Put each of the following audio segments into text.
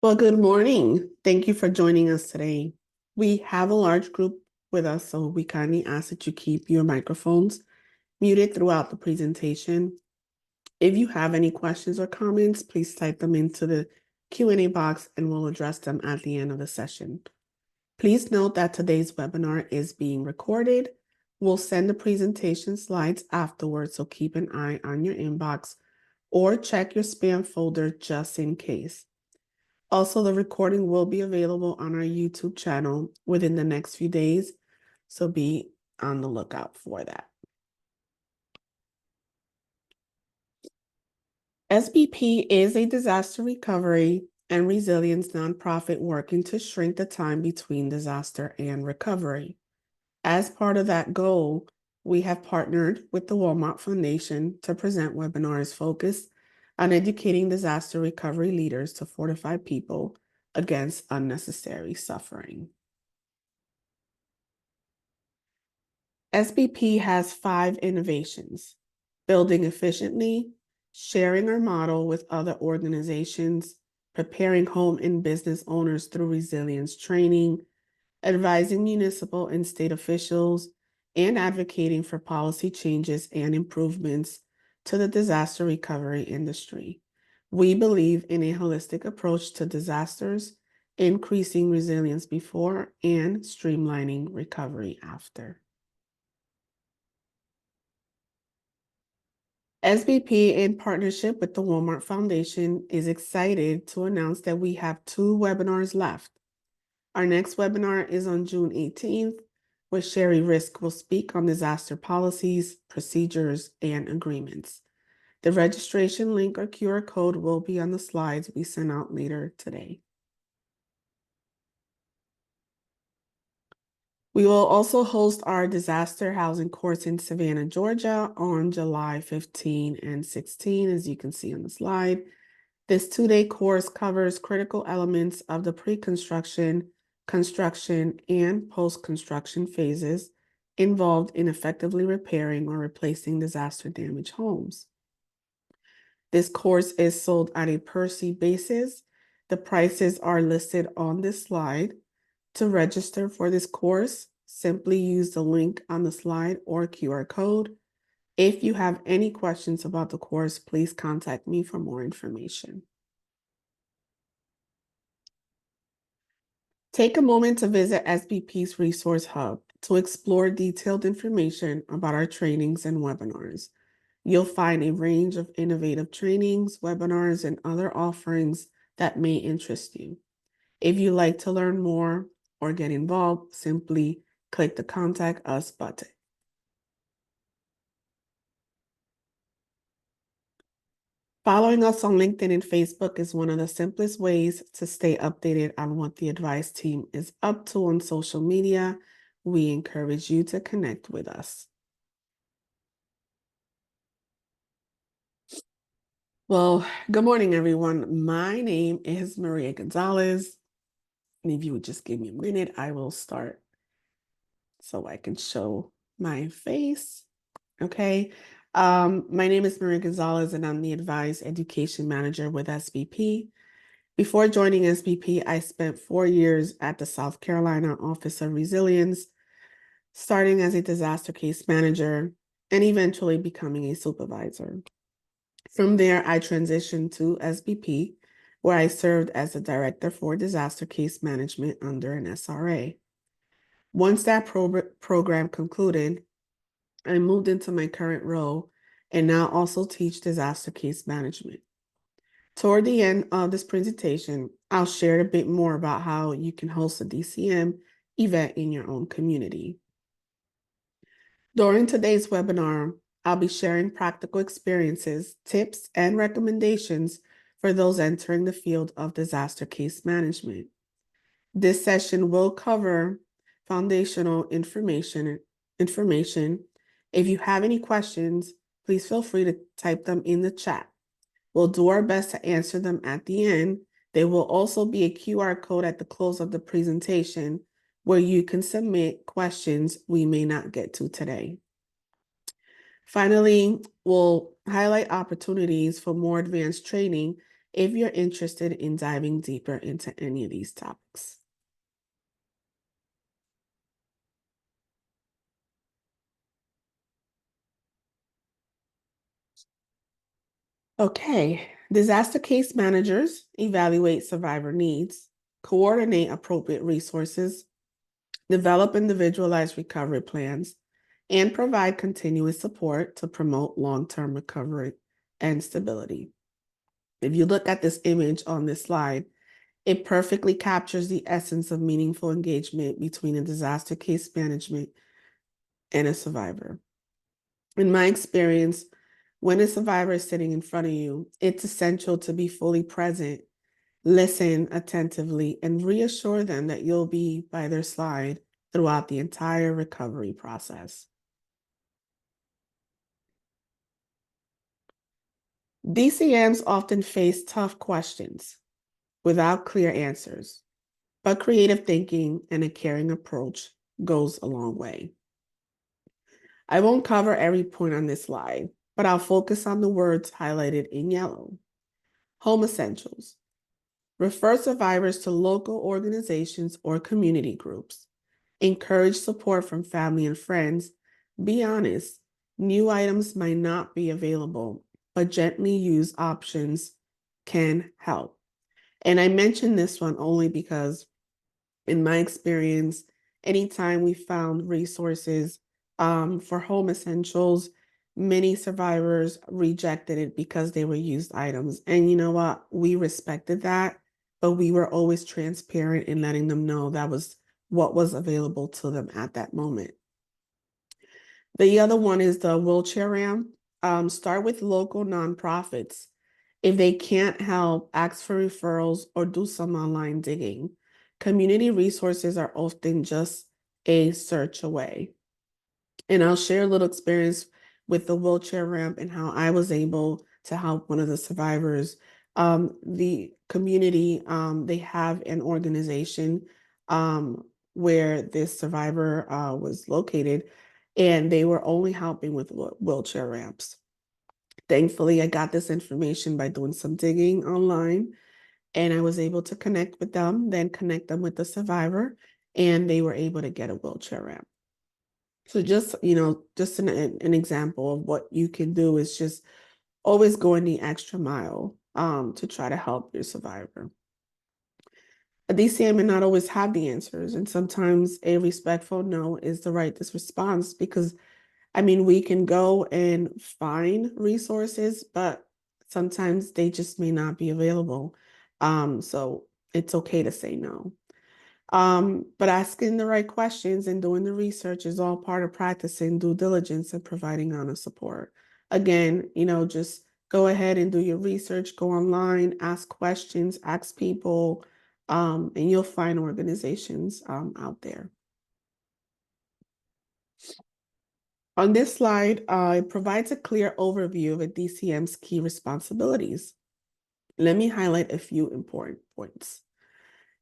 Well, good morning. Thank you for joining us today. We have a large group with us, so we kindly ask that you keep your microphones muted throughout the presentation. If you have any questions or comments, please type them into the Q&A box and we'll address them at the end of the session. Please note that today's webinar is being recorded. We'll send the presentation slides afterwards, so keep an eye on your inbox or check your spam folder just in case. Also, the recording will be available on our YouTube channel within the next few days, so be on the lookout for that. SBP is a disaster recovery and resilience nonprofit working to shrink the time between disaster and recovery. As part of that goal, we have partnered with the Walmart Foundation to present webinars focused on educating disaster recovery leaders to fortify people against unnecessary suffering. SBP has 5 innovations: building efficiently, sharing our model with other organizations, preparing home and business owners through resilience training, advising municipal and state officials, and advocating for policy changes and improvements to the disaster recovery industry. We believe in a holistic approach to disasters, increasing resilience before and streamlining recovery after. SBP, in partnership with the Walmart Foundation, is excited to announce that we have 2 webinars left. Our next webinar is on June 18th, where Sherry Risk will speak on disaster policies, procedures, and agreements. The registration link or QR code will be on the slides we send out later today. We will also host our disaster housing course in Savannah, Georgia on July 15 and 16, as you can see on the slide. This 2-day course covers critical elements of the pre-construction, construction, and post-construction phases involved in effectively repairing or replacing disaster-damaged homes. This course is sold on a per-seat basis. The prices are listed on this slide. To register for this course, simply use the link on the slide or QR code. If you have any questions about the course, please contact me for more information. Take a moment to visit SBP's Resource Hub to explore detailed information about our trainings and webinars. You'll find a range of innovative trainings, webinars, and other offerings that may interest you. If you'd like to learn more or get involved, simply click the Contact Us button. Following us on LinkedIn and Facebook is one of the simplest ways to stay updated on what the Advise team is up to on social media. We encourage you to connect with us. Well, good morning, everyone. My name is Maria Gonzalez. And if you would just give me a minute, I will start so I can show my face. Okay. My name is Maria Gonzalez, and I'm the Advise Education Manager with SBP. Before joining SBP, I spent 4 years at the South Carolina Office of Resilience, starting as a disaster case manager and eventually becoming a supervisor. From there, I transitioned to SBP, where I served as the Director for Disaster Case Management under an SRA. Once that program concluded, I moved into my current role and now also teach disaster case management. Toward the end of this presentation, I'll share a bit more about how you can host a DCM event in your own community. During today's webinar, I'll be sharing practical experiences, tips, and recommendations for those entering the field of disaster case management. This session will cover foundational information. If you have any questions, please feel free to type them in the chat. We'll do our best to answer them at the end. There will also be a QR code at the close of the presentation where you can submit questions we may not get to today. Finally, we'll highlight opportunities for more advanced training if you're interested in diving deeper into any of these topics. Okay, disaster case managers evaluate survivor needs, coordinate appropriate resources, develop individualized recovery plans, and provide continuous support to promote long-term recovery and stability. If you look at this image on this slide, it perfectly captures the essence of meaningful engagement between a disaster case management and a survivor. In my experience, when a survivor is sitting in front of you, it's essential to be fully present, listen attentively, and reassure them that you'll be by their side throughout the entire recovery process. DCMs often face tough questions without clear answers, but creative thinking and a caring approach goes a long way. I won't cover every point on this slide, but I'll focus on the words highlighted in yellow. Home essentials. Refer survivors to local organizations or community groups. Encourage support from family and friends. Be honest, new items might not be available, but gently used options can help. And I mention this one only because, in my experience, anytime we found resources for home essentials, many survivors rejected it because they were used items. And you know what? We respected that, but we were always transparent in letting them know that was what was available to them at that moment. The other one is the wheelchair ramp. Start with local nonprofits. If they can't help, ask for referrals or do some online digging. Community resources are often just a search away. And I'll share a little experience with the wheelchair ramp and how I was able to help one of the survivors. The community, they have an organization where this survivor was located, and they were only helping with wheelchair ramps. Thankfully, I got this information by doing some digging online, and I was able to connect with them, then connect them with the survivor, and they were able to get a wheelchair ramp. So just, just an example of what you can do is just always going the extra mile to try to help your survivor. A DCM may not always have the answers, and sometimes a respectful no is the right response because, I mean, we can go and find resources, but sometimes they just may not be available. So it's okay to say no. But asking the right questions and doing the research is all part of practicing due diligence and providing honest support. Again, just go ahead and do your research, go online, ask questions, ask people, and you'll find organizations out there. On this slide, it provides a clear overview of a DCM's key responsibilities. Let me highlight a few important points.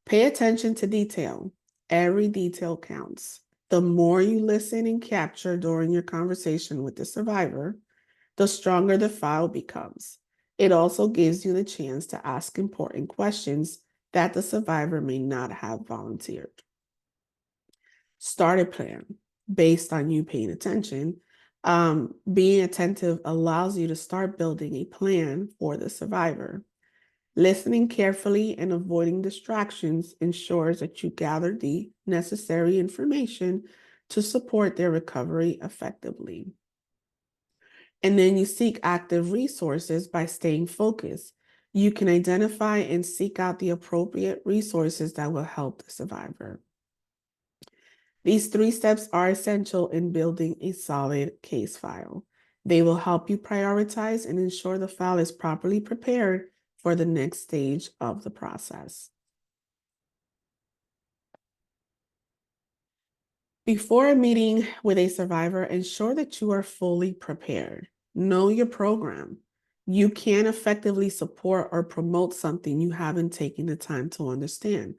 Pay attention to detail. Every detail counts. The more you listen and capture during your conversation with the survivor, the stronger the file becomes. It also gives you the chance to ask important questions that the survivor may not have volunteered. Start a plan based on you paying attention. Being attentive allows you to start building a plan for the survivor. Listening carefully and avoiding distractions ensures that you gather the necessary information to support their recovery effectively. And then you seek active resources by staying focused. You can identify and seek out the appropriate resources that will help the survivor. These 3 steps are essential in building a solid case file. They will help you prioritize and ensure the file is properly prepared for the next stage of the process. Before a meeting with a survivor, ensure that you are fully prepared. Know your program. You can't effectively support or promote something you haven't taken the time to understand.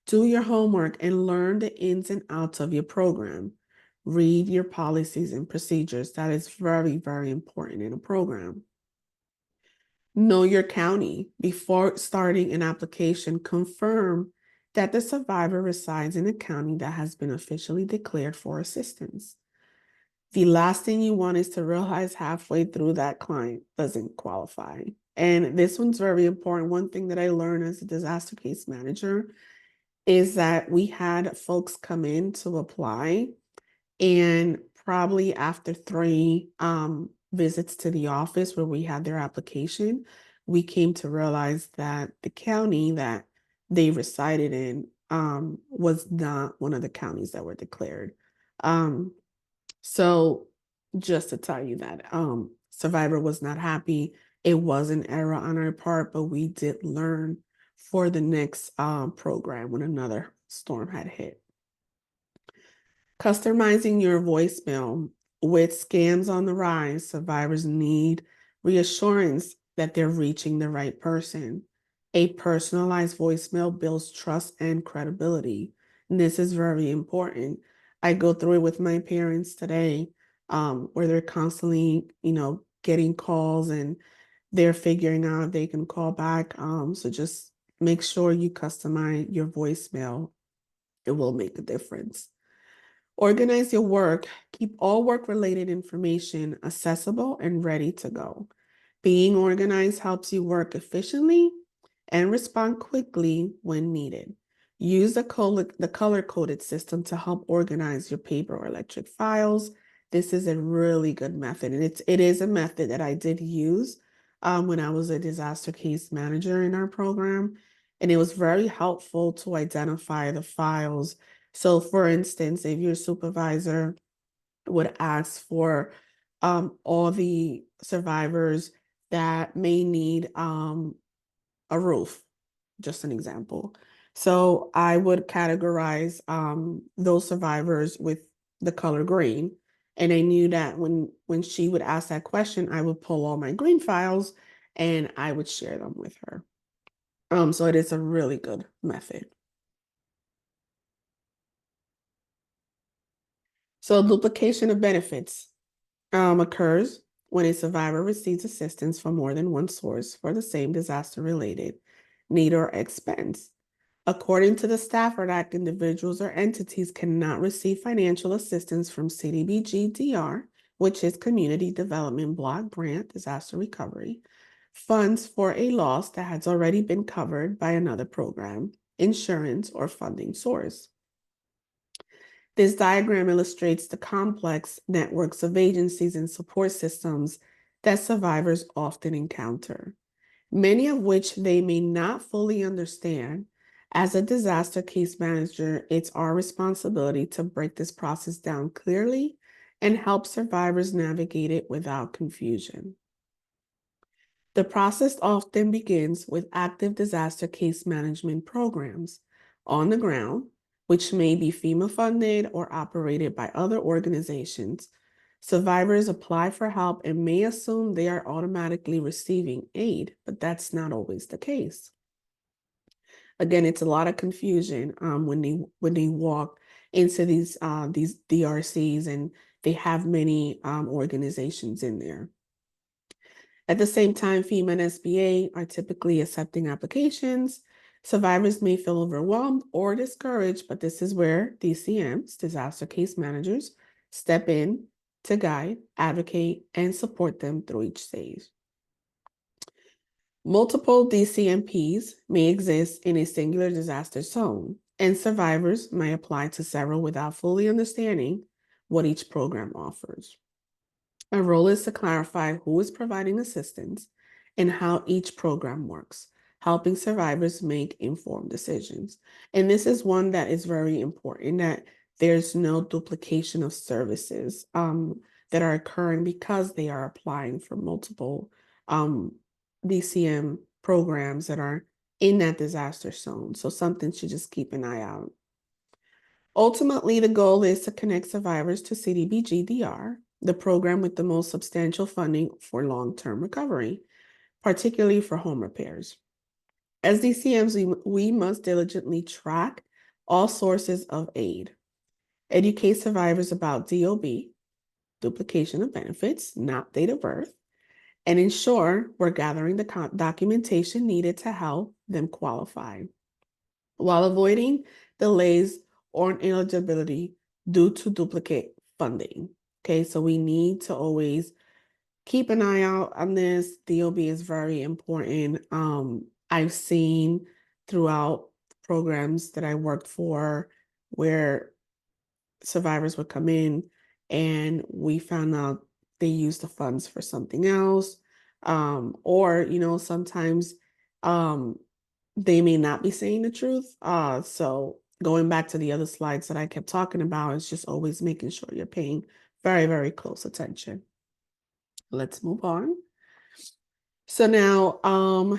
Do your homework and learn the ins and outs of your program. Read your policies and procedures. That is very, very important in a program. Know your county. Before starting an application, confirm that the survivor resides in a county that has been officially declared for assistance. The last thing you want is to realize halfway through that client doesn't qualify. And this one's very important. One thing that I learned as a disaster case manager is that we had folks come in to apply, and probably after 3 visits to the office where we had their application, we came to realize that the county that they resided in was not one of the counties that were declared. So just to tell you that survivor was not happy. It was an error on our part, but we did learn for the next program when another storm had hit. Customizing your voicemail. With scams on the rise, survivors need reassurance that they're reaching the right person. A personalized voicemail builds trust and credibility. And this is very important. I go through it with my parents today, where they're constantly, getting calls and they're figuring out if they can call back. So just make sure you customize your voicemail. It will make a difference. Organize your work. Keep all work-related information accessible and ready to go. Being organized helps you work efficiently and respond quickly when needed. Use the color-coded system to help organize your paper or electric files. This is a really good method, and it is a method that I did use when I was a disaster case manager in our program, and it was very helpful to identify the files. So for instance, if your supervisor would ask for all the survivors that may need a roof, just an example. So I would categorize those survivors with the color green. And I knew that when she would ask that question, I would pull all my green files and I would share them with her. So it is a really good method. So duplication of benefits occurs when a survivor receives assistance from more than one source for the same disaster-related need or expense. According to the Stafford Act, individuals or entities cannot receive financial assistance from CDBG-DR, which is Community Development Block Grant Disaster Recovery, funds for a loss that has already been covered by another program, insurance, or funding source. This diagram illustrates the complex networks of agencies and support systems that survivors often encounter, many of which they may not fully understand. As a disaster case manager, it's our responsibility to break this process down clearly and help survivors navigate it without confusion. The process often begins with active disaster case management programs on the ground, which may be FEMA funded or operated by other organizations. Survivors apply for help and may assume they are automatically receiving aid, but that's not always the case. Again, it's a lot of confusion when they walk into these DRCs, and they have many organizations in there. At the same time, FEMA and SBA are typically accepting applications. Survivors may feel overwhelmed or discouraged, but this is where DCMs, disaster case managers, step in to guide, advocate, and support them through each stage. Multiple DCMPs may exist in a singular disaster zone, and survivors may apply to several without fully understanding what each program offers. Our role is to clarify who is providing assistance and how each program works, helping survivors make informed decisions. And this is one that is very important, that there's no duplication of services that are occurring because they are applying for multiple DCM programs that are in that disaster zone. So something to just keep an eye out. Ultimately, the goal is to connect survivors to CDBG-DR, the program with the most substantial funding for long-term recovery, particularly for home repairs. As DCMs, we must diligently track all sources of aid, educate survivors about DOB, duplication of benefits, not date of birth, and ensure we're gathering the documentation needed to help them qualify, while avoiding delays or ineligibility due to duplicate funding. Okay, so we need to always keep an eye out on this. DOB is very important. I've seen throughout programs that I worked for where survivors would come in and we found out they used the funds for something else. Or, sometimes they may not be saying the truth. So going back to the other slides that I kept talking about is just always making sure you're paying very, very close attention. Let's move on. So now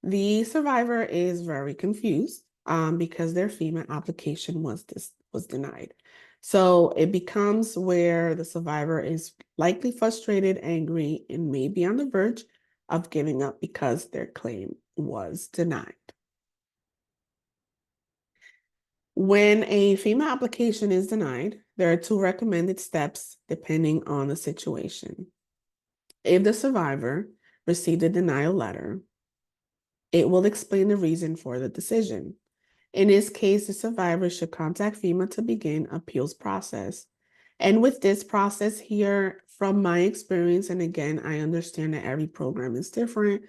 the survivor is very confused because their FEMA application was denied. So it becomes where the survivor is likely frustrated, angry, and may be on the verge of giving up because their claim was denied. When a FEMA application is denied, there are 2 recommended steps depending on the situation. If the survivor received a denial letter, it will explain the reason for the decision. In this case, the survivor should contact FEMA to begin appeals process. And with this process here, from my experience, and again, I understand that every program is different,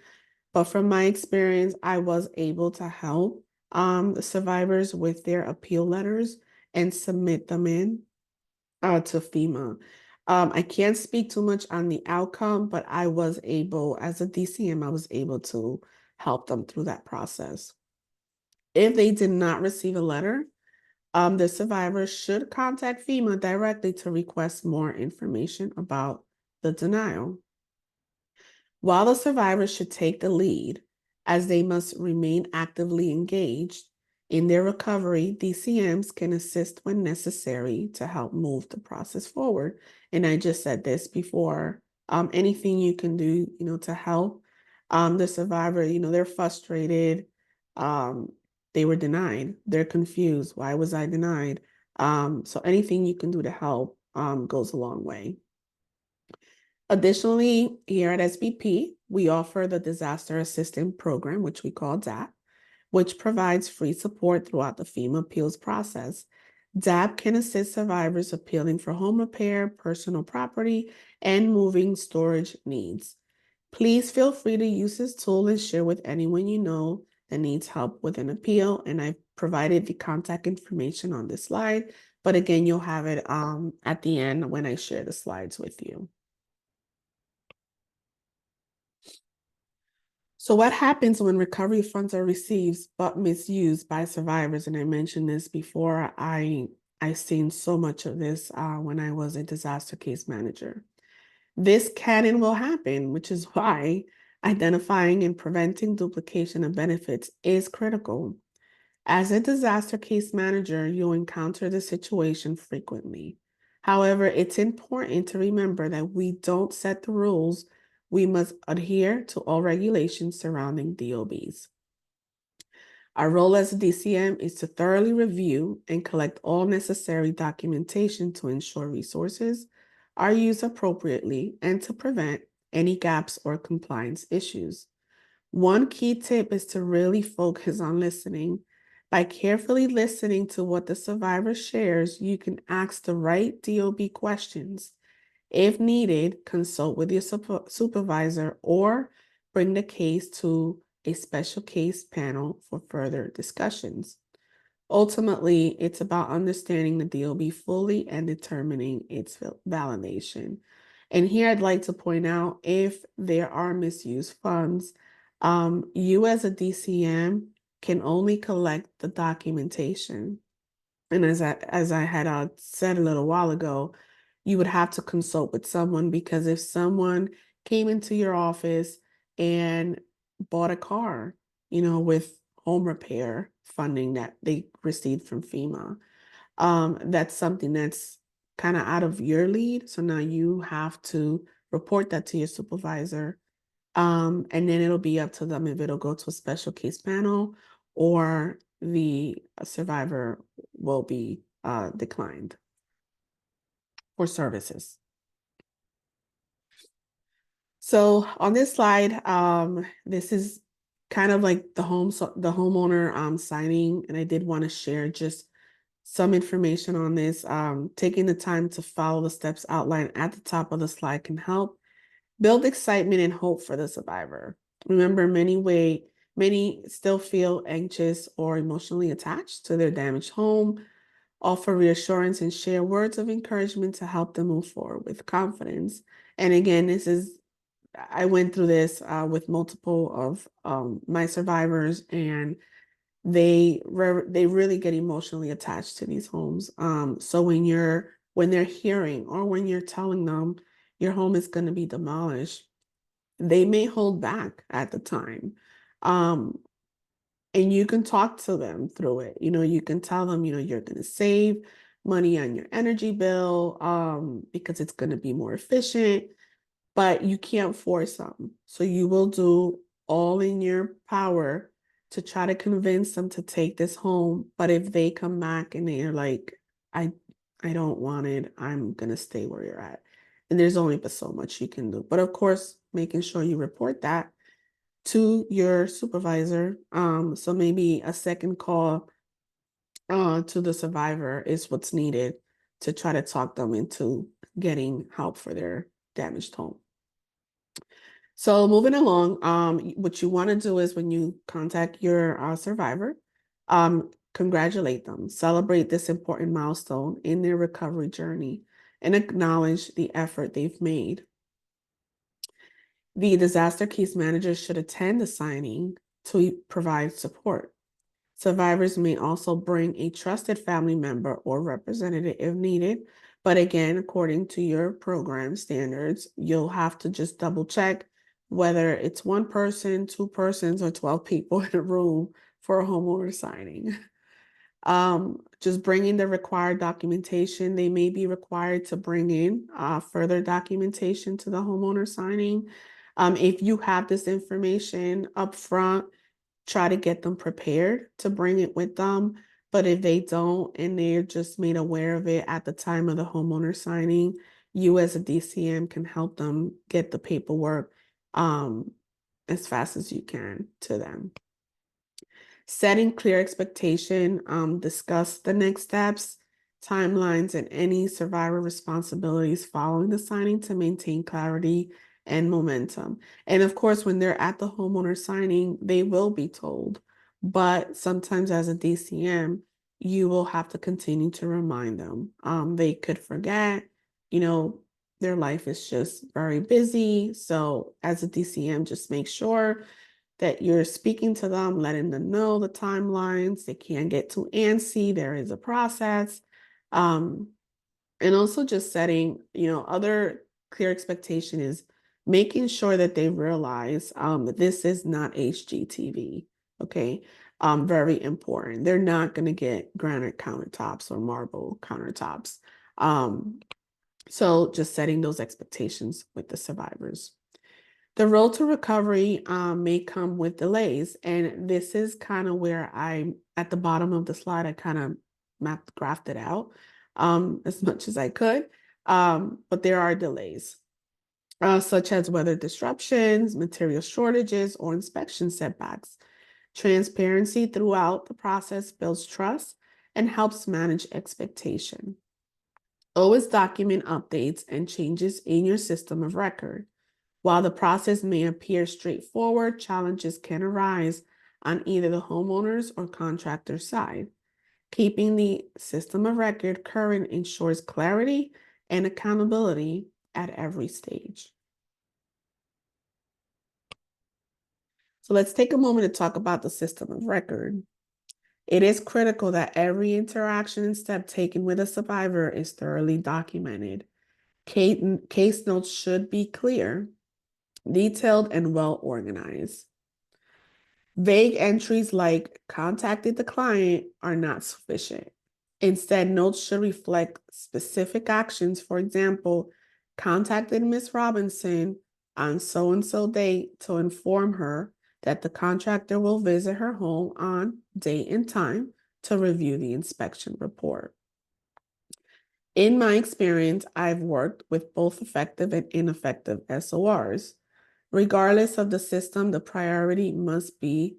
but from my experience, I was able to help the survivors with their appeal letters and submit them in to FEMA. I can't speak too much on the outcome, but I was able, as a DCM, I was able to help them through that process. If they did not receive a letter, the survivor should contact FEMA directly to request more information about the denial. While the survivor should take the lead, as they must remain actively engaged in their recovery, DCMs can assist when necessary to help move the process forward. And I just said this before, anything you can do, to help the survivor, they're frustrated. They were denied. They're confused. Why was I denied? So anything you can do to help goes a long way. Additionally, here at SBP, we offer the Disaster Assistance Program, which we call DAP, which provides free support throughout the FEMA appeals process. DAP can assist survivors appealing for home repair, personal property, and moving storage needs. Please feel free to use this tool and share with anyone you know that needs help with an appeal. And I've provided the contact information on this slide, but again, you'll have it at the end when I share the slides with you. So what happens when recovery funds are received but misused by survivors? And I mentioned this before. I seen so much of this when I was a disaster case manager. This can and will happen, which is why identifying and preventing duplication of benefits is critical. As a disaster case manager, you'll encounter the situation frequently. However, it's important to remember that we don't set the rules. We must adhere to all regulations surrounding DOBs. Our role as a DCM is to thoroughly review and collect all necessary documentation to ensure resources are used appropriately and to prevent any gaps or compliance issues. One key tip is to really focus on listening. By carefully listening to what the survivor shares, you can ask the right DOB questions. If needed, consult with your supervisor or bring the case to a special case panel for further discussions. Ultimately, it's about understanding the DOB fully and determining its validation. And here I'd like to point out, if there are misused funds, you as a DCM can only collect the documentation. And as I had said a little while ago, you would have to consult with someone, because if someone came into your office and bought a car, with home repair funding that they received from FEMA, that's something that's kind of out of your lead. So now you have to report that to your supervisor. And then it'll be up to them if it'll go to a special case panel or the survivor will be declined for services. So on this slide, this is kind of like the homeowner signing, and I did want to share just some information on this. Taking the time to follow the steps outlined at the top of the slide can help build excitement and hope for the survivor. Remember, many still feel anxious or emotionally attached to their damaged home. Offer reassurance and share words of encouragement to help them move forward with confidence. And again, I went through this with multiple of my survivors, and they really get emotionally attached to these homes. So when they're hearing or when you're telling them your home is going to be demolished, they may hold back at the time. Um, and you can talk to them through it. You can tell them, you're going to save money on your energy bill because it's going to be more efficient, but you can't force them. So you will do all in your power to try to convince them to take this home. But if they come back and they're like, I I don't want it, I'm gonna stay where you're at. And there's only but so much you can do. But of course, making sure you report that to your supervisor. So maybe a second call to the survivor is what's needed to try to talk them into getting help for their damaged home. So moving along, what you want to do is when you contact your survivor, congratulate them, celebrate this important milestone in their recovery journey, and acknowledge the effort they've made. The disaster case manager should attend the signing to provide support. Survivors may also bring a trusted family member or representative if needed. But again, according to your program standards, you'll have to just double check whether it's one person, two persons, or 12 people in a room for a homeowner signing. Just bringing the required documentation. They may be required to bring in further documentation to the homeowner signing. If you have this information up front, try to get them prepared to bring it with them. But if they don't and they're just made aware of it at the time of the homeowner signing, you as a DCM can help them get the paperwork as fast as you can to them. Setting clear expectation, discuss the next steps, timelines, and any survivor responsibilities following the signing to maintain clarity and momentum. And of course, when they're at the homeowner signing, they will be told. But sometimes as a DCM, you will have to continue to remind them. They could forget, you know, their life is just very busy. So as a DCM, just make sure that you're speaking to them, letting them know the timelines. They can't get too antsy. There is a process. Um, and also just setting, other clear expectation is making sure that they realize that this is not HGTV. Okay. Very important. They're not going to get granite countertops or marble countertops. So just setting those expectations with the survivors. The road to recovery may come with delays. And this is kind of where at the bottom of the slide, I kind of graphed it out as much as I could. But there are delays, such as weather disruptions, material shortages, or inspection setbacks. Transparency throughout the process builds trust and helps manage expectation. Always document updates and changes in your system of record. While the process may appear straightforward, challenges can arise on either the homeowner's or contractor's side. Keeping the system of record current ensures clarity and accountability at every stage. So let's take a moment to talk about the system of record. It is critical that every interaction and step taken with a survivor is thoroughly documented. Case notes should be clear, detailed, and well organized. Vague entries like contacted the client are not sufficient. Instead, notes should reflect specific actions. For example, contacted Ms. Robinson on so-and-so date to inform her that the contractor will visit her home on date and time to review the inspection report. In my experience, I've worked with both effective and ineffective SORs. Regardless of the system, the priority must be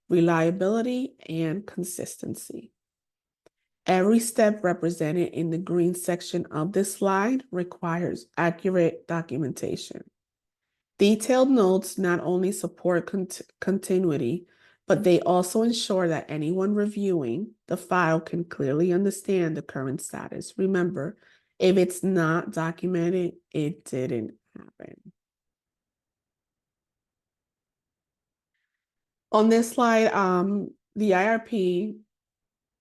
reliability and consistency. Every step represented in the green section of this slide requires accurate documentation. Detailed notes not only support continuity, but they also ensure that anyone reviewing the file can clearly understand the current status. Remember, if it's not documented, it didn't happen. On this slide, the IRP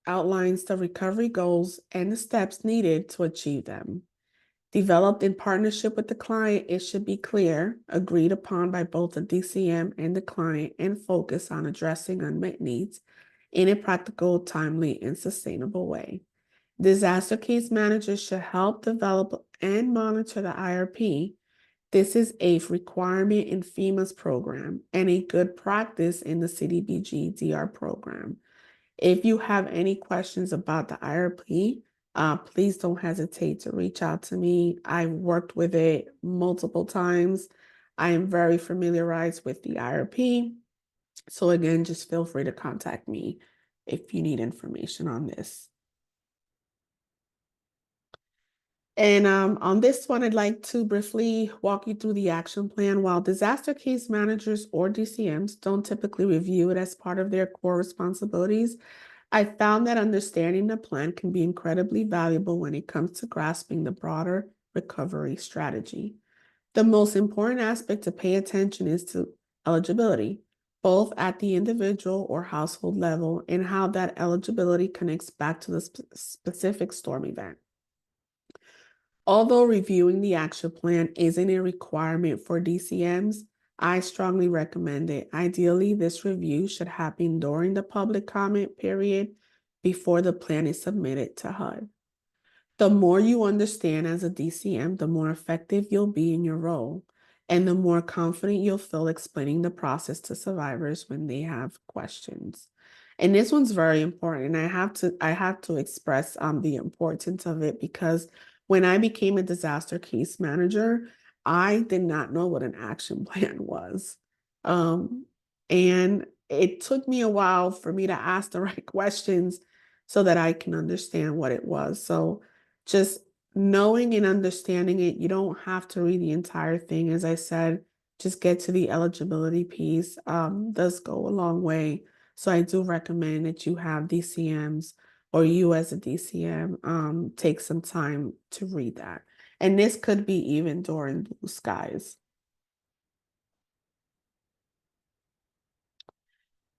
outlines the recovery goals and the steps needed to achieve them. Developed in partnership with the client, it should be clear, agreed upon by both the DCM and the client, and focus on addressing unmet needs in a practical, timely, and sustainable way. Disaster case managers should help develop and monitor the IRP. This is a requirement in FEMA's program and a good practice in the CDBG DR program. If you have any questions about the IRP, please don't hesitate to reach out to me. I've worked with it multiple times. I am very familiarized with the IRP. So again, just feel free to contact me if you need information on this. And on this one, I'd like to briefly walk you through the action plan. While disaster case managers or DCMs don't typically review it as part of their core responsibilities, I found that understanding the plan can be incredibly valuable when it comes to grasping the broader recovery strategy. The most important aspect to pay attention is to eligibility, both at the individual or household level, and how that eligibility connects back to the specific storm event. Although reviewing the action plan isn't a requirement for DCMs, I strongly recommend it. Ideally, this review should happen during the public comment period before the plan is submitted to HUD. The more you understand as a DCM, the more effective you'll be in your role, and the more confident you'll feel explaining the process to survivors when they have questions. And this one's very important, and I have to express the importance of it, because when I became a disaster case manager, I did not know what an action plan was. And it took me a while for me to ask the right questions so that I can understand what it was. So just knowing and understanding it, you don't have to read the entire thing. As I said, just get to the eligibility piece, does go a long way. So I do recommend that you have DCMs, or you as a DCM, take some time to read that. And this could be even during blue skies.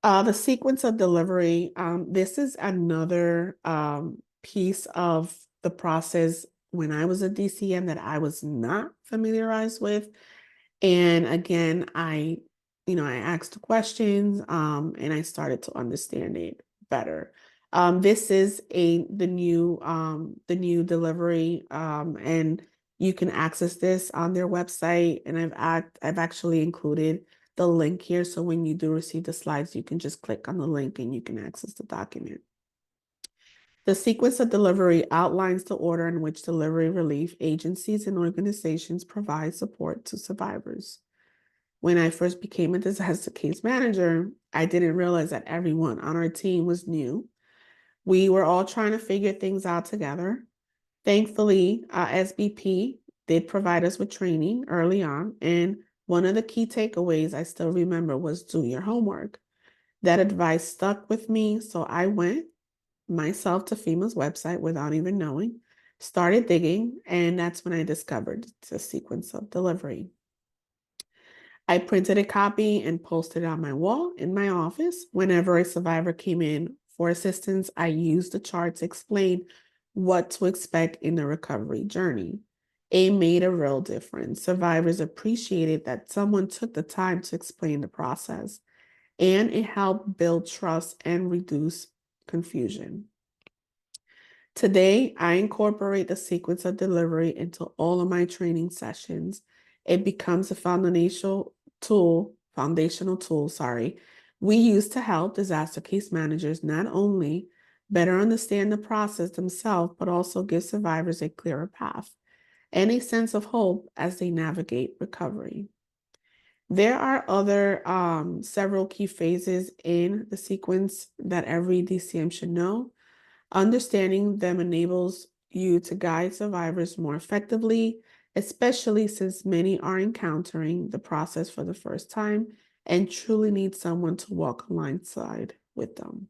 The sequence of delivery, this is another piece of the process when I was a DCM that I was not familiarized with. And again, I asked questions, and I started to understand it better. This is the new delivery, and you can access this on their website. And I've actually included the link here, so when you do receive the slides, you can just click on the link and you can access the document. The sequence of delivery outlines the order in which delivery relief agencies and organizations provide support to survivors. When I first became a disaster case manager, I didn't realize that everyone on our team was new. We were all trying to figure things out together. Thankfully, SBP did provide us with training early on, and one of the key takeaways I still remember was do your homework. That advice stuck with me, so I went myself to FEMA's website without even knowing, started digging, and that's when I discovered the sequence of delivery. I printed a copy and posted it on my wall in my office. Whenever a survivor came in for assistance, I used the chart to explain what to expect in the recovery journey. It made a real difference. Survivors appreciated that someone took the time to explain the process, and it helped build trust and reduce confusion. Today, I incorporate the sequence of delivery into all of my training sessions. It becomes a foundational tool, we use to help disaster case managers not only better understand the process themselves, but also give survivors a clearer path and a sense of hope as they navigate recovery. There are other several key phases in the sequence that every DCM should know. Understanding them enables you to guide survivors more effectively, especially since many are encountering the process for the first time and truly need someone to walk alongside with them.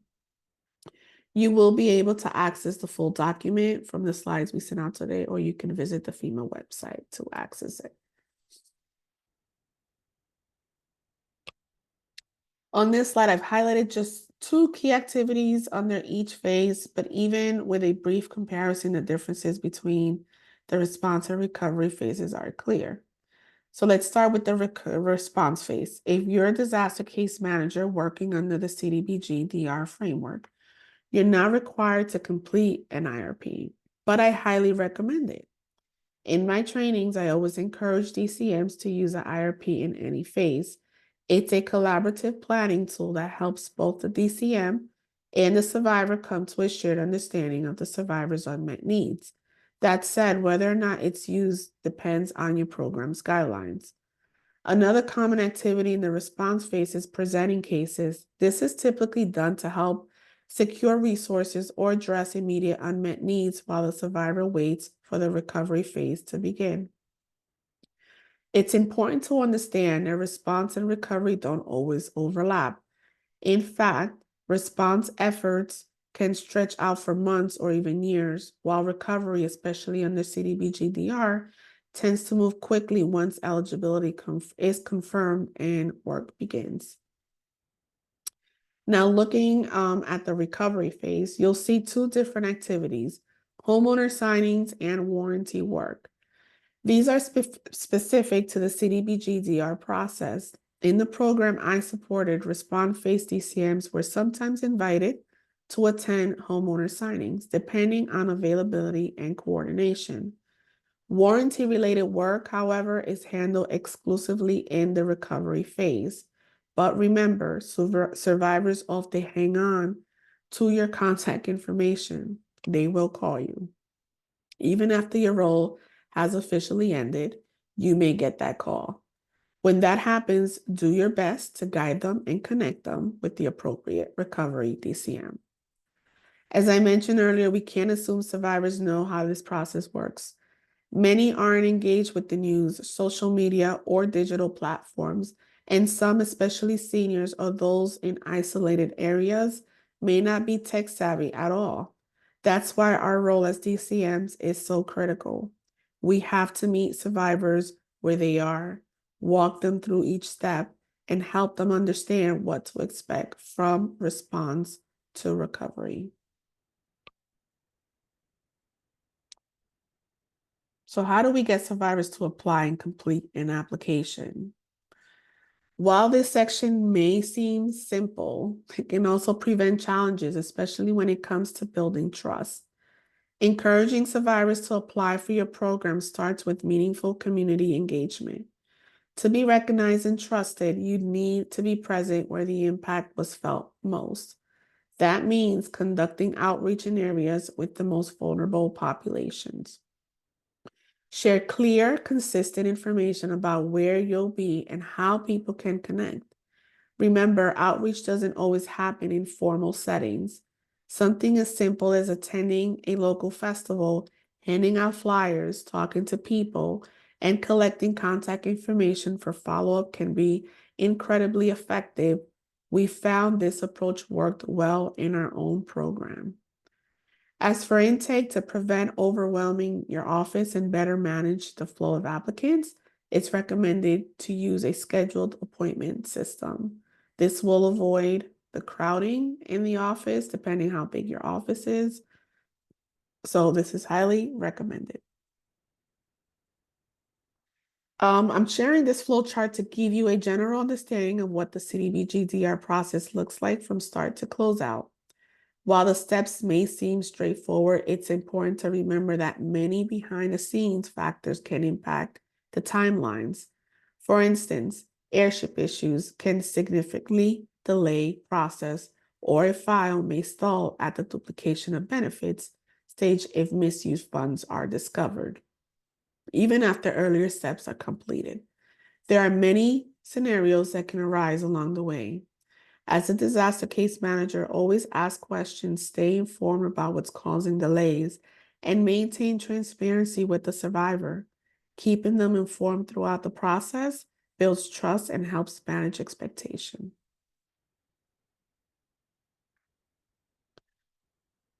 You will be able to access the full document from the slides we sent out today, or you can visit the FEMA website to access it. On this slide, I've highlighted just 2 key activities under each phase, but even with a brief comparison, the differences between the response and recovery phases are clear. So let's start with the response phase. If you're a disaster case manager working under the CDBG-DR framework, you're not required to complete an IRP, but I highly recommend it. In my trainings, I always encourage DCMs to use an IRP in any phase. It's a collaborative planning tool that helps both the DCM and the survivor come to a shared understanding of the survivor's unmet needs. That said, whether or not it's used depends on your program's guidelines. Another common activity in the response phase is presenting cases. This is typically done to help secure resources or address immediate unmet needs while the survivor waits for the recovery phase to begin. It's important to understand that response and recovery don't always overlap. In fact, response efforts can stretch out for months or even years, while recovery, especially under CDBG-DR, tends to move quickly once eligibility is confirmed and work begins. Now, looking at the recovery phase, you'll see 2 different activities: homeowner signings and warranty work. These are specific to the CDBG-DR process. In the program I supported, response phase DCMs were sometimes invited to attend homeowner signings, depending on availability and coordination. Warranty-related work, however, is handled exclusively in the recovery phase. But remember, survivors often hang on to your contact information. They will call you. Even after your role has officially ended, you may get that call. When that happens, do your best to guide them and connect them with the appropriate recovery DCM. As I mentioned earlier, we can't assume survivors know how this process works. Many aren't engaged with the news, social media, or digital platforms, and some, especially seniors or those in isolated areas, may not be tech savvy at all. That's why our role as DCMs is so critical. We have to meet survivors where they are, walk them through each step, and help them understand what to expect from response to recovery. So how do we get survivors to apply and complete an application? While this section may seem simple, it can also prevent challenges, especially when it comes to building trust. Encouraging survivors to apply for your program starts with meaningful community engagement. To be recognized and trusted, you need to be present where the impact was felt most. That means conducting outreach in areas with the most vulnerable populations. Share clear, consistent information about where you'll be and how people can connect. Remember, outreach doesn't always happen in formal settings. Something as simple as attending a local festival, handing out flyers, talking to people, and collecting contact information for follow-up can be incredibly effective. We found this approach worked well in our own program. As for intake, to prevent overwhelming your office and better manage the flow of applicants, it's recommended to use a scheduled appointment system. This will avoid the crowding in the office, depending how big your office is. So this is highly recommended. I'm sharing this flow chart to give you a general understanding of what the CDBG-DR process looks like from start to close out. While the steps may seem straightforward, it's important to remember that many behind-the-scenes factors can impact the timelines. For instance, airship issues can significantly delay process, or a file may stall at the duplication of benefits stage if misused funds are discovered, even after earlier steps are completed. There are many scenarios that can arise along the way. As a disaster case manager, always ask questions, stay informed about what's causing delays, and maintain transparency with the survivor. Keeping them informed throughout the process builds trust and helps manage expectation.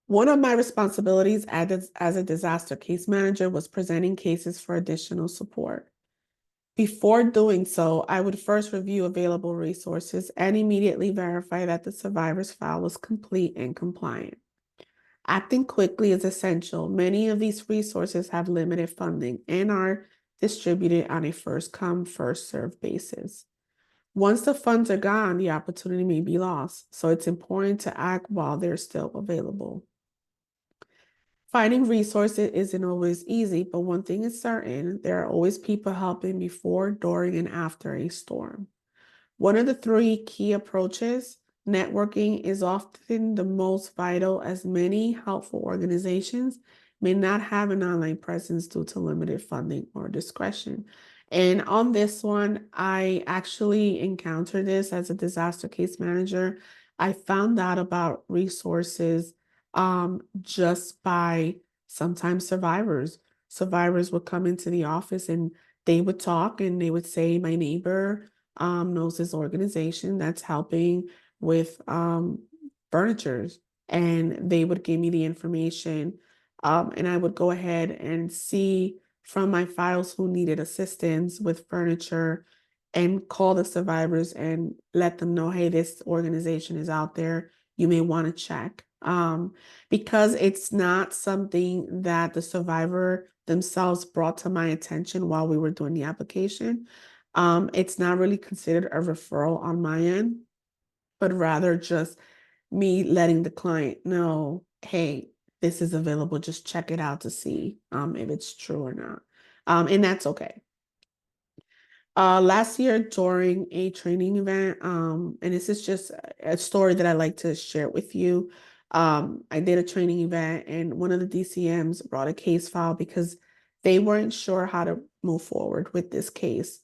One of my responsibilities as a disaster case manager was presenting cases for additional support. Before doing so, I would first review available resources and immediately verify that the survivor's file was complete and compliant. Acting quickly is essential. Many of these resources have limited funding and are distributed on a first come, first served basis. Once the funds are gone, the opportunity may be lost, so it's important to act while they're still available. Finding resources isn't always easy, but one thing is certain, there are always people helping before, during, and after a storm. One of the three key approaches, networking, is often the most vital, as many helpful organizations may not have an online presence due to limited funding or discretion. And on this one, I actually encountered this as a disaster case manager. I found out about resources just by sometimes survivors. Survivors would come into the office and they would talk and they would say, my neighbor knows this organization that's helping with furnitures, and they would give me the information, and I would go ahead and see from my files who needed assistance with furniture and call the survivors and let them know, hey, this organization is out there. You may want to check. Because it's not something that the survivor themselves brought to my attention while we were doing the application. It's not really considered a referral on my end, but rather just me letting the client know, hey, this is available. Just check it out to see if it's true or not. And that's okay. Last year during a training event, and this is just a story that I like to share with you. I did a training event and one of the DCMs brought a case file because they weren't sure how to move forward with this case.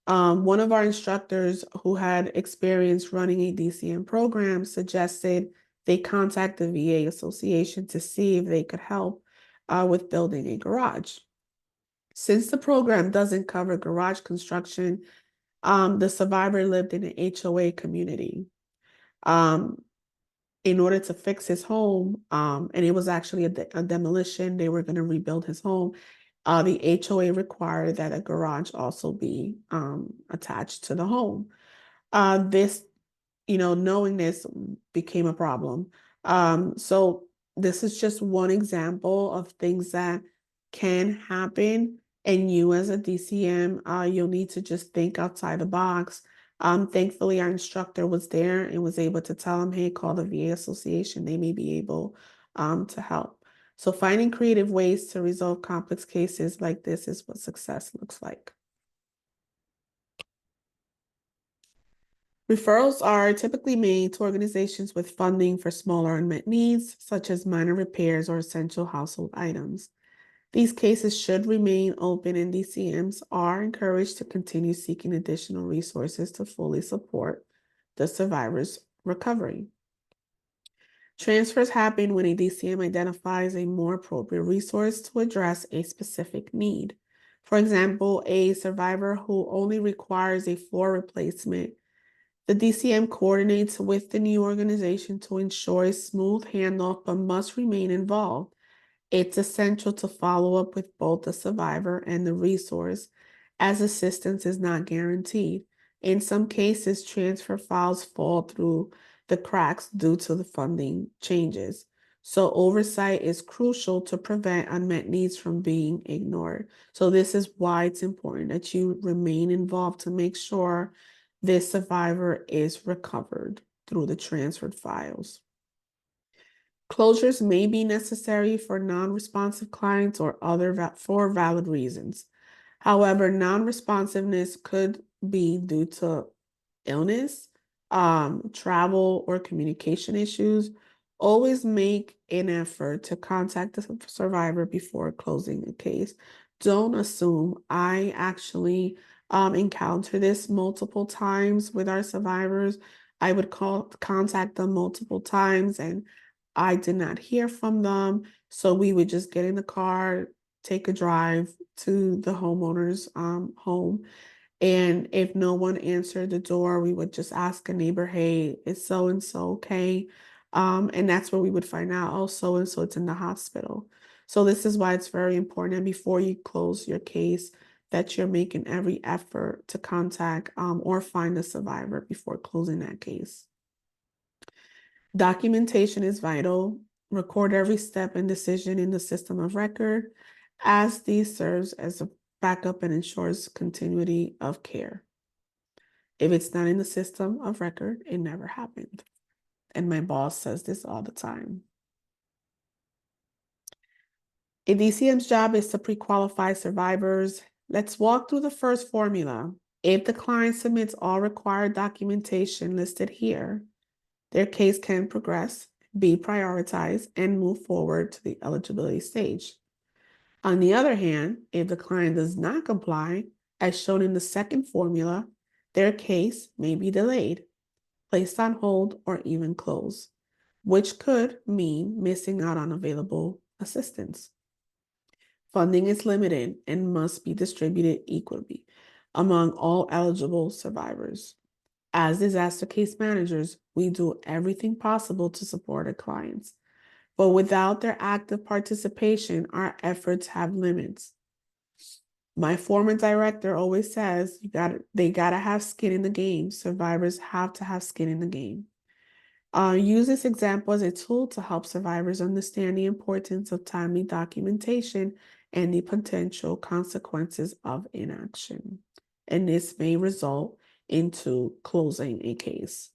One of our instructors who had experience running a DCM program suggested they contact the VA Association to see if they could help with building a garage. Since the program doesn't cover garage construction, the survivor lived in an HOA community. Um, in order to fix his home, and it was actually a demolition, they were going to rebuild his home. The HOA required that a garage also be attached to the home. This, knowing this became a problem. So this is just one example of things that can happen. And you as a DCM, you'll need to just think outside the box. Thankfully, our instructor was there and was able to tell him, hey, call the VA Association. They may be able to help. So finding creative ways to resolve complex cases like this is what success looks like. Referrals are typically made to organizations with funding for smaller unmet needs, such as minor repairs or essential household items. These cases should remain open, and DCMs are encouraged to continue seeking additional resources to fully support the survivor's recovery. Transfers happen when a DCM identifies a more appropriate resource to address a specific need. For example, a survivor who only requires a floor replacement, the DCM coordinates with the new organization to ensure a smooth handoff, but must remain involved. It's essential to follow up with both the survivor and the resource, as assistance is not guaranteed. In some cases, transfer files fall through the cracks due to the funding changes. So oversight is crucial to prevent unmet needs from being ignored. So this is why it's important that you remain involved to make sure this survivor is recovered through the transferred files. Closures may be necessary for non-responsive clients or for valid reasons. However, non-responsiveness could be due to illness, travel, or communication issues. Always make an effort to contact the survivor before closing the case. Don't assume. I actually encounter this multiple times with our survivors. I would contact them multiple times and I did not hear from them. So we would just get in the car, take a drive to the homeowner's home. And if no one answered the door, we would just ask a neighbor, hey, is so and so okay? And that's where we would find out, oh, so and so it's in the hospital. So this is why it's very important. And before you close your case, that you're making every effort to contact or find a survivor before closing that case. Documentation is vital. Record every step and decision in the system of record, as these serves as a backup and ensures continuity of care. If it's not in the system of record, it never happened. And my boss says this all the time. A DCM's job is to pre-qualify survivors. Let's walk through the first formula. If the client submits all required documentation listed here, their case can progress, be prioritized, and move forward to the eligibility stage. On the other hand, if the client does not comply, as shown in the second formula, their case may be delayed, placed on hold, or even closed, which could mean missing out on available assistance. Funding is limited and must be distributed equally among all eligible survivors. As disaster case managers, we do everything possible to support our clients, but without their active participation, our efforts have limits. My former director always says they gotta have skin in the game. Survivors have to have skin in the game. Use this example as a tool to help survivors understand the importance of timely documentation and the potential consequences of inaction. And this may result into closing a case.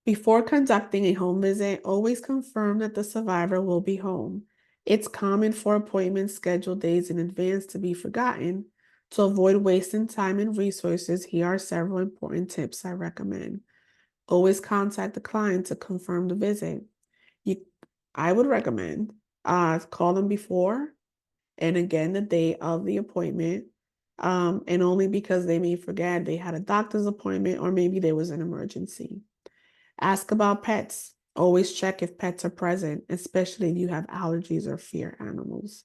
Before conducting a home visit, always confirm that the survivor will be home. It's common for appointments scheduled days in advance to be forgotten. To avoid wasting time and resources, here are several important tips I recommend. Always contact the client to confirm the visit. I would recommend call them before and again the day of the appointment, and only because they may forget they had a doctor's appointment or maybe there was an emergency. Ask about pets. Always check if pets are present, especially if you have allergies or fear animals.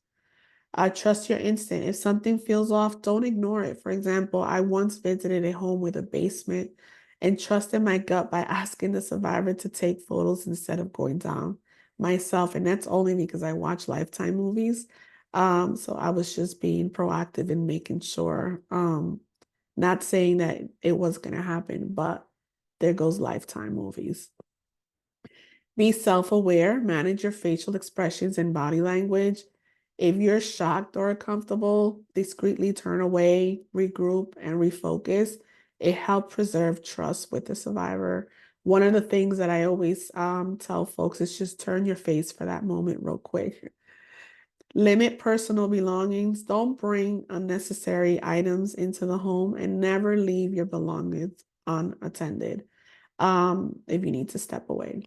Trust your instinct. If something feels off, don't ignore it. For example, I once visited a home with a basement and trusted my gut by asking the survivor to take photos instead of going down myself. And that's only because I watch Lifetime movies. So I was just being proactive in making sure, not saying that it was going to happen, but there goes Lifetime movies. Be self-aware, manage your facial expressions and body language. If you're shocked or uncomfortable, discreetly turn away, regroup, and refocus. It helps preserve trust with the survivor. One of the things that I always tell folks is just turn your face for that moment real quick. Limit personal belongings. Don't bring unnecessary items into the home and never leave your belongings unattended if you need to step away.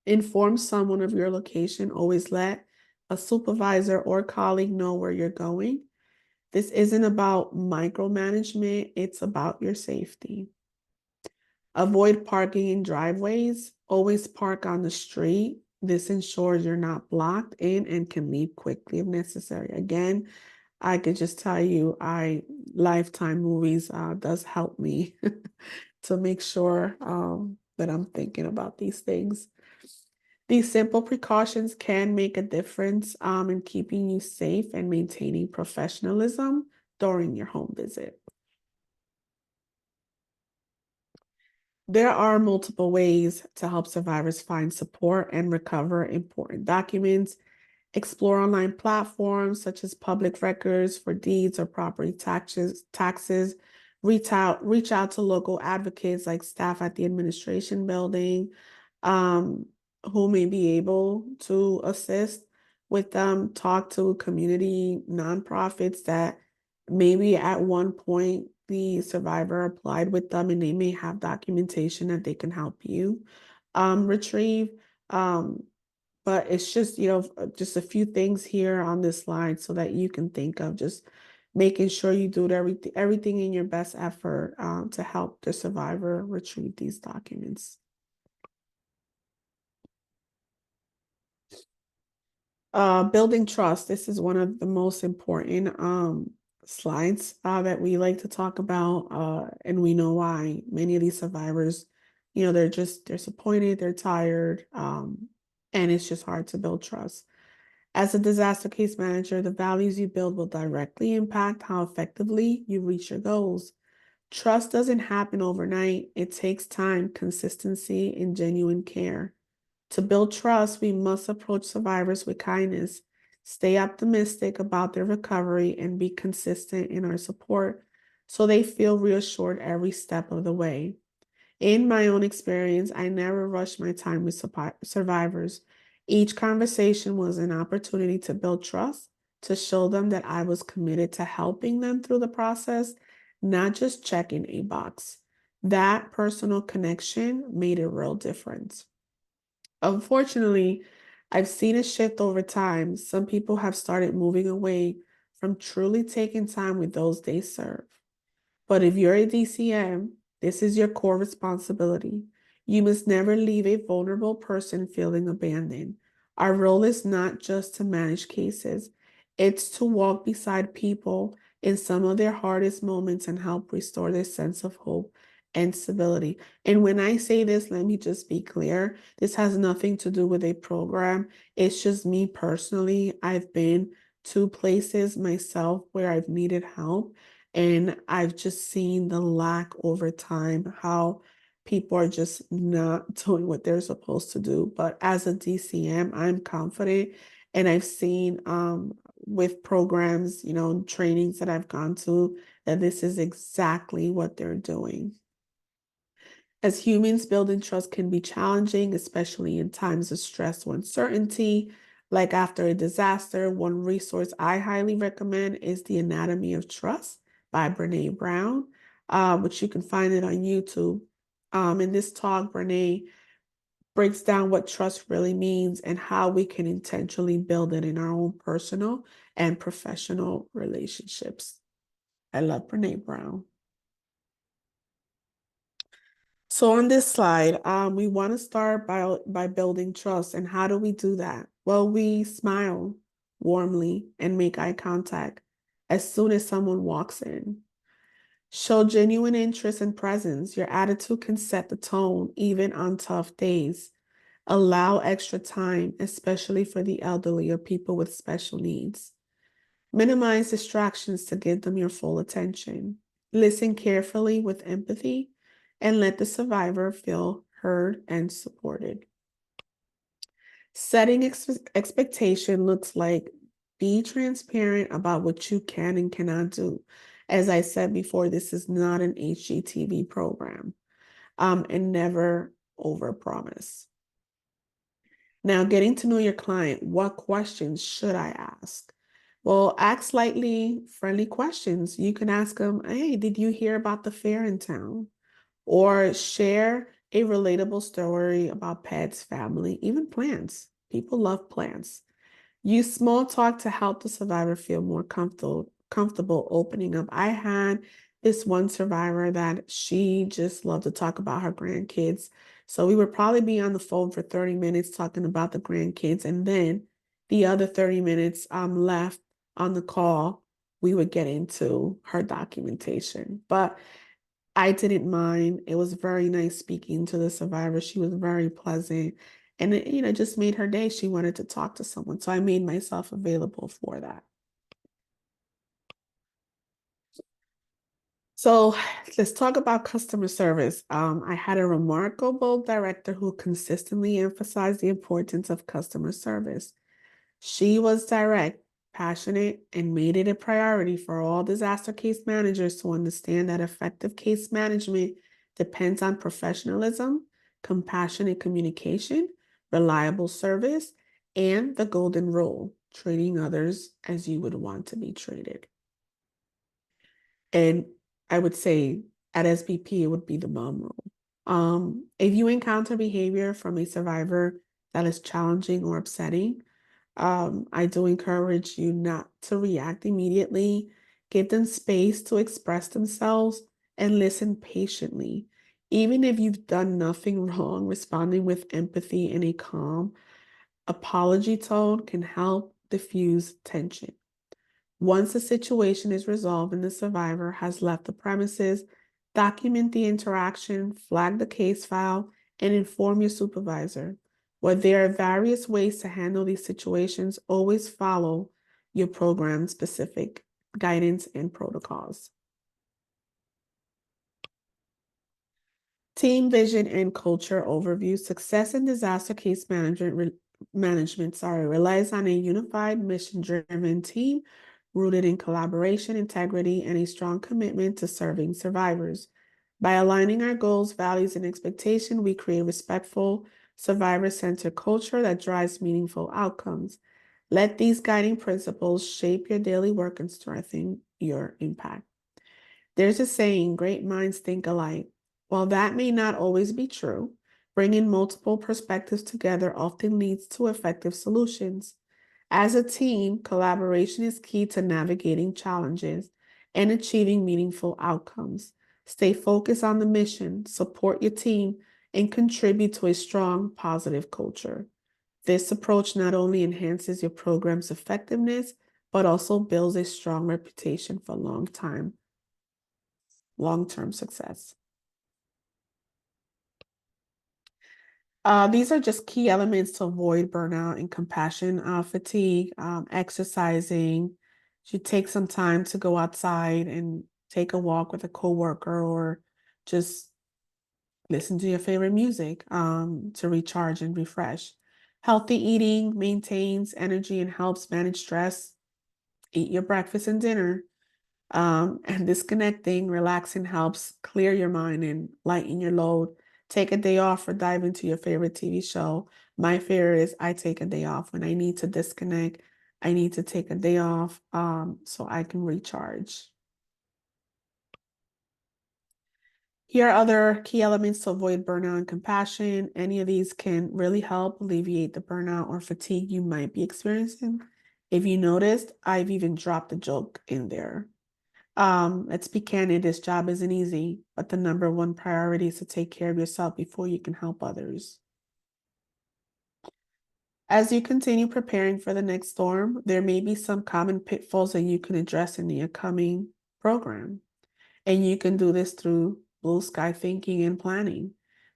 Inform someone of your location. Always let a supervisor or colleague know where you're going. This isn't about micromanagement, it's about your safety. Avoid parking in driveways. Always park on the street. This ensures you're not blocked in and can leave quickly if necessary. Again, I could just tell you, Lifetime movies does help me to make sure that I'm thinking about these things. These simple precautions can make a difference in keeping you safe and maintaining professionalism during your home visit. There are multiple ways to help survivors find support and recover important documents. Explore online platforms such as public records for deeds or property taxes. Reach out to local advocates like staff at the administration building, who may be able to assist with them. Talk to community nonprofits that maybe at one point the survivor applied with them and they may have documentation that they can help you retrieve. But it's just, just a few things here on this slide so that you can think of just making sure you do everything in your best effort to help the survivor retrieve these documents. Building trust. This is one of the most important slides that we like to talk about, and we know why. Many of these survivors, they're disappointed, they're tired, and it's just hard to build trust. As a disaster case manager, the values you build will directly impact how effectively you reach your goals. Trust doesn't happen overnight. It takes time, consistency, and genuine care. To build trust, we must approach survivors with kindness, stay optimistic about their recovery, and be consistent in our support so they feel reassured every step of the way. In my own experience, I never rushed my time with survivors. Each conversation was an opportunity to build trust, to show them that I was committed to helping them through the process, not just checking a box. That personal connection made a real difference. Unfortunately, I've seen a shift over time. Some people have started moving away from truly taking time with those they serve. But if you're a DCM, this is your core responsibility. You must never leave a vulnerable person feeling abandoned. Our role is not just to manage cases, it's to walk beside people in some of their hardest moments and help restore their sense of hope and stability. And when I say this, let me just be clear. This has nothing to do with a program. It's just me personally. I've been to places myself where I've needed help. And I've just seen the lack over time, how people are just not doing what they're supposed to do. But as a DCM, I'm confident. And I've seen with programs, trainings that I've gone to, that this is exactly what they're doing. As humans, building trust can be challenging, especially in times of stress or uncertainty. Like after a disaster, one resource I highly recommend is The Anatomy of Trust by Brene Brown, which you can find it on YouTube. In this talk, Brene breaks down what trust really means and how we can intentionally build it in our own personal and professional relationships. I love Brene Brown. So on this slide, we want to start by building trust. And how do we do that? Well, we smile warmly and make eye contact as soon as someone walks in. Show genuine interest and presence. Your attitude can set the tone even on tough days. Allow extra time, especially for the elderly or people with special needs. Minimize distractions to give them your full attention. Listen carefully with empathy and let the survivor feel heard and supported. Setting expectation looks like be transparent about what you can and cannot do. As I said before, this is not an HGTV program, and never overpromise. Now, getting to know your client, what questions should I ask? Well, ask slightly friendly questions. You can ask them, hey, did you hear about the fair in town? Or share a relatable story about pets, family, even plants. People love plants. Use small talk to help the survivor feel more comfortable opening up. I had this one survivor that she just loved to talk about her grandkids. So we would probably be on the phone for 30 minutes talking about the grandkids. And then the other 30 minutes left on the call, we would get into her documentation. But I didn't mind. It was very nice speaking to the survivor. She was very pleasant. And it, just made her day. She wanted to talk to someone. So I made myself available for that. So let's talk about customer service. I had a remarkable director who consistently emphasized the importance of customer service. She was direct, passionate, and made it a priority for all disaster case managers to understand that effective case management depends on professionalism, compassionate communication, reliable service, and the golden rule, treating others as you would want to be treated. And I would say at SBP, it would be the mom role. If you encounter behavior from a survivor that is challenging or upsetting, I do encourage you not to react immediately. Give them space to express themselves and listen patiently. Even if you've done nothing wrong, responding with empathy and a calm apology tone can help diffuse tension. Once the situation is resolved and the survivor has left the premises, document the interaction, flag the case file, and inform your supervisor. While there are various ways to handle these situations, always follow your program specific guidance and protocols. Team vision and culture overview. Success in disaster case management relies on a unified, mission-driven team rooted in collaboration, integrity, and a strong commitment to serving survivors. By aligning our goals, values, and expectations, we create respectful, survivor-centered culture that drives meaningful outcomes. Let these guiding principles shape your daily work and strengthen your impact. There's a saying, great minds think alike. While that may not always be true, bringing multiple perspectives together often leads to effective solutions. As a team, collaboration is key to navigating challenges and achieving meaningful outcomes. Stay focused on the mission, support your team, and contribute to a strong, positive culture. This approach not only enhances your program's effectiveness, but also builds a strong reputation for long-term success. These are just key elements to avoid burnout and compassion fatigue. Exercising, should take some time to go outside and take a walk with a coworker, or just listen to your favorite music to recharge and refresh. Healthy eating maintains energy and helps manage stress. Eat your breakfast and dinner. And disconnecting, relaxing helps clear your mind and lighten your load. Take a day off or dive into your favorite TV show. My favorite is I take a day off when I need to disconnect. I need to take a day off so I can recharge. Here are other key elements to avoid burnout and compassion. Any of these can really help alleviate the burnout or fatigue you might be experiencing. If you noticed, I've even dropped a joke in there. Let's be candid, this job isn't easy, but the number one priority is to take care of yourself before you can help others. As you continue preparing for the next storm, there may be some common pitfalls that you can address in the upcoming program. And you can do this through blue sky thinking and planning.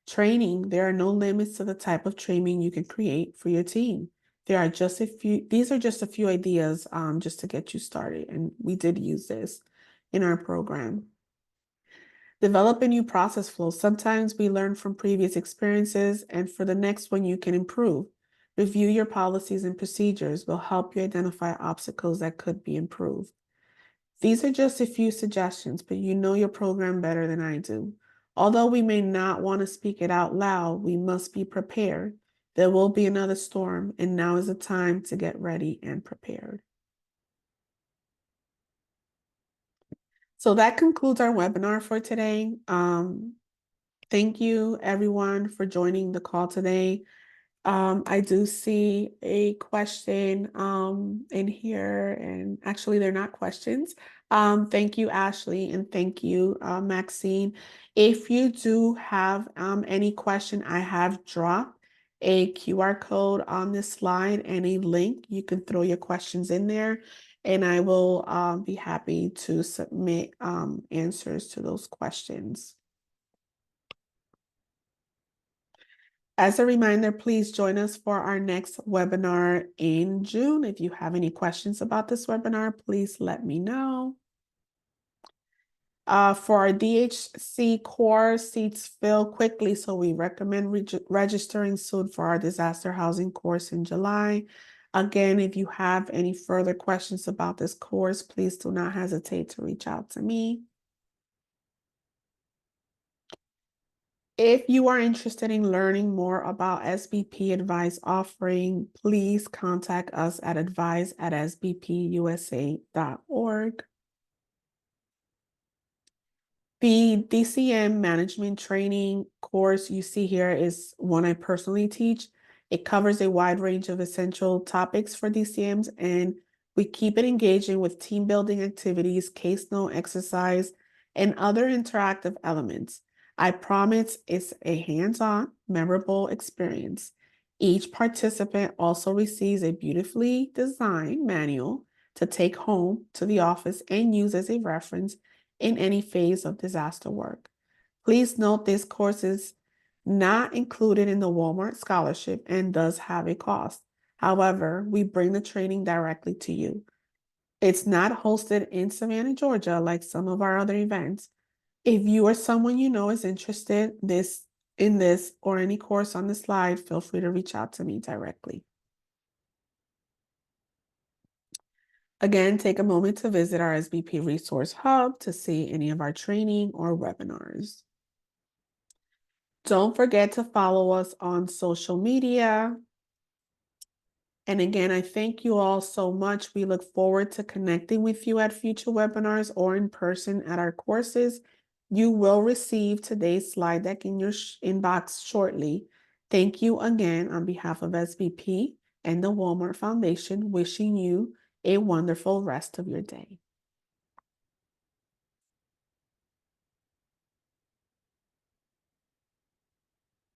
Training, there are no limits to the type of training you can create for your team. These are just a few ideas just to get you started. And we did use this in our program. Develop a new process flow. Sometimes we learn from previous experiences, and for the next one, you can improve. Review your policies and procedures will help you identify obstacles that could be improved. These are just a few suggestions, but you know your program better than I do. Although we may not want to speak it out loud, we must be prepared. There will be another storm, and now is the time to get ready and prepared. So that concludes our webinar for today. Thank you, everyone, for joining the call today. I do see a question in here, and actually they're not questions. Thank you, Ashley, and thank you, Maxine. If you do have any question, I have dropped a QR code on this slide and a link. You can throw your questions in there, and I will be happy to submit answers to those questions. As a reminder, please join us for our next webinar in June. If you have any questions about this webinar, please let me know. For our DHC core, seats fill quickly, so we recommend registering soon for our disaster housing course in July. Again, if you have any further questions about this course, please do not hesitate to reach out to me. If you are interested in learning more about SBP Advise offering, please contact us at advise@sbpusa.org. The DCM management training course you see here is one I personally teach. It covers a wide range of essential topics for DCMs and We keep it engaging with team building activities, case note exercise, and other interactive elements. I promise it's a hands-on, memorable experience. Each participant also receives a beautifully designed manual to take home to the office and use as a reference in any phase of disaster work. Please note this course is not included in the Walmart scholarship and does have a cost. However, we bring the training directly to you. It's not hosted in Savannah, Georgia, like some of our other events. If you or someone you know is interested in this or any course on the slide, feel free to reach out to me directly. Again, take a moment to visit our SBP Resource Hub to see any of our training or webinars. Don't forget to follow us on social media. And again, I thank you all so much. We look forward to connecting with you at future webinars or in person at our courses. You will receive today's slide deck in your inbox shortly. Thank you again on behalf of SBP and the Walmart Foundation, wishing you a wonderful rest of your day.